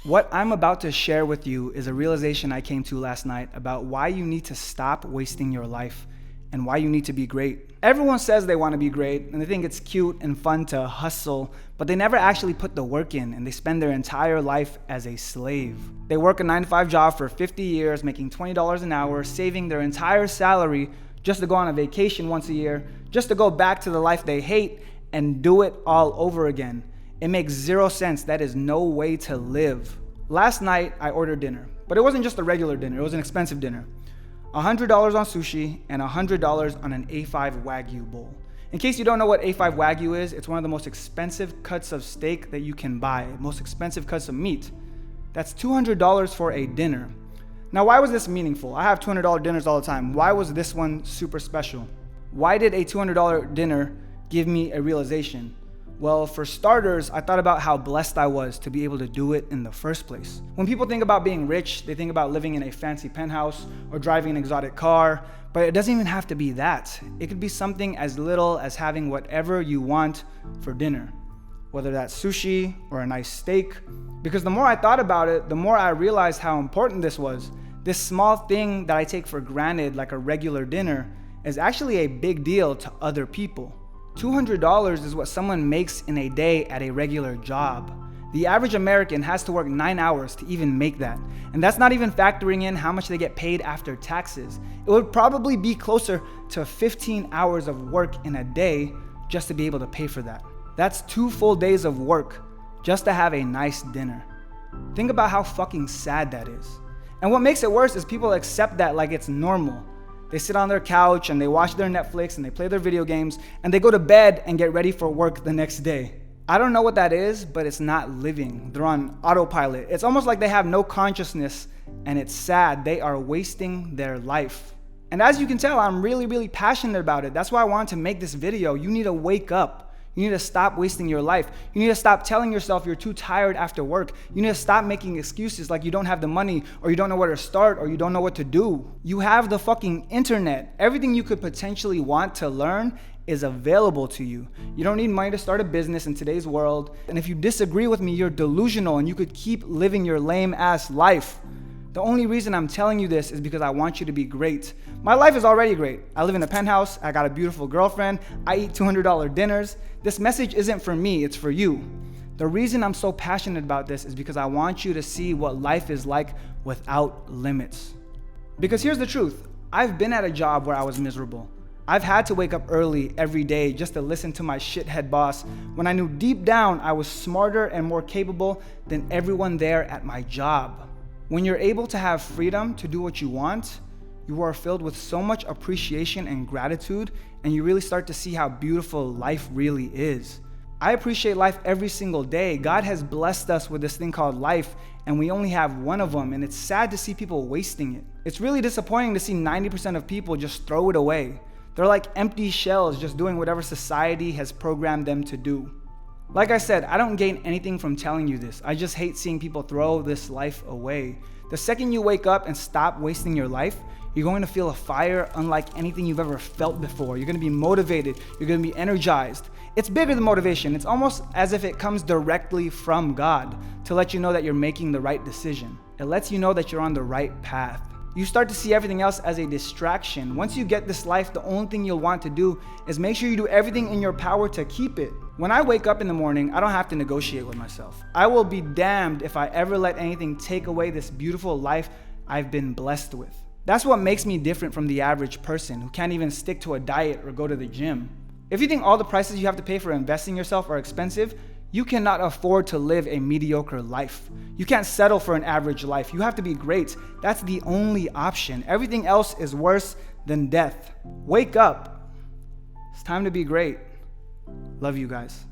What I'm about to share with you is a realization I came to last night about why you need to stop wasting your life and why you need to be great. Everyone says they want to be great and they think it's cute and fun to hustle, but they never actually put the work in and they spend their entire life as a slave. They work a 9-to-5 job for 50 years, making $20 an hour, saving their entire salary just to go on a vacation once a year, just to go back to the life they hate and do it all over again. It makes zero sense. That is no way to live. Last night, I ordered dinner, but it wasn't just a regular dinner. It was an expensive dinner. $100 on sushi and $100 on an A5 Wagyu bowl. In case you don't know what A5 Wagyu is, it's one of the most expensive cuts of steak that you can buy, most expensive cuts of meat. That's $200 for a dinner. Now, why was this meaningful? I have $200 dinners all the time. Why was this one super special? Why did a $200 dinner give me a realization? Well, for starters, I thought about how blessed I was to be able to do it in the first place. When people think about being rich, they think about living in a fancy penthouse or driving an exotic car, but it doesn't even have to be that. It could be something as little as having whatever you want for dinner, whether that's sushi or a nice steak. Because the more I thought about it, the more I realized how important this was. This small thing that I take for granted, like a regular dinner, is actually a big deal to other people. $200 is what someone makes in a day at a regular job. The average American has to work 9 hours to even make that. And that's not even factoring in how much they get paid after taxes. It would probably be closer to 15 hours of work in a day just to be able to pay for that. That's 2 full days of work just to have a nice dinner. Think about how fucking sad that is. And what makes it worse is people accept that like it's normal. They sit on their couch and they watch their Netflix and they play their video games and they go to bed and get ready for work the next day. I don't know what that is, but it's not living. They're on autopilot. It's almost like they have no consciousness, and it's sad. They are wasting their life. And as you can tell, I'm really passionate about it. That's why I wanted to make this video. You need to wake up. You need to stop wasting your life. You need to stop telling yourself you're too tired after work. You need to stop making excuses like you don't have the money, or you don't know where to start, or you don't know what to do. You have the fucking internet. Everything you could potentially want to learn is available to you. You don't need money to start a business in today's world. And if you disagree with me, you're delusional and you could keep living your lame ass life. The only reason I'm telling you this is because I want you to be great. My life is already great. I live in a penthouse. I got a beautiful girlfriend. I eat $200 dinners. This message isn't for me, it's for you. The reason I'm so passionate about this is because I want you to see what life is like without limits. Because here's the truth. I've been at a job where I was miserable. I've had to wake up early every day just to listen to my shithead boss when I knew deep down I was smarter and more capable than everyone there at my job. When you're able to have freedom to do what you want, you are filled with so much appreciation and gratitude, and you really start to see how beautiful life really is. I appreciate life every single day. God has blessed us with this thing called life, and we only have one of them, and it's sad to see people wasting it. It's really disappointing to see 90% of people just throw it away. They're like empty shells just doing whatever society has programmed them to do. Like I said, I don't gain anything from telling you this. I just hate seeing people throw this life away. The second you wake up and stop wasting your life, you're going to feel a fire unlike anything you've ever felt before. You're going to be motivated. You're going to be energized. It's bigger than motivation. It's almost as if it comes directly from God to let you know that you're making the right decision. It lets you know that you're on the right path. You start to see everything else as a distraction. Once you get this life, the only thing you'll want to do is make sure you do everything in your power to keep it. When I wake up in the morning, I don't have to negotiate with myself. I will be damned if I ever let anything take away this beautiful life I've been blessed with. That's what makes me different from the average person who can't even stick to a diet or go to the gym. If you think all the prices you have to pay for investing yourself are expensive, you cannot afford to live a mediocre life. You can't settle for an average life. You have to be great. That's the only option. Everything else is worse than death. Wake up. It's time to be great. Love you guys.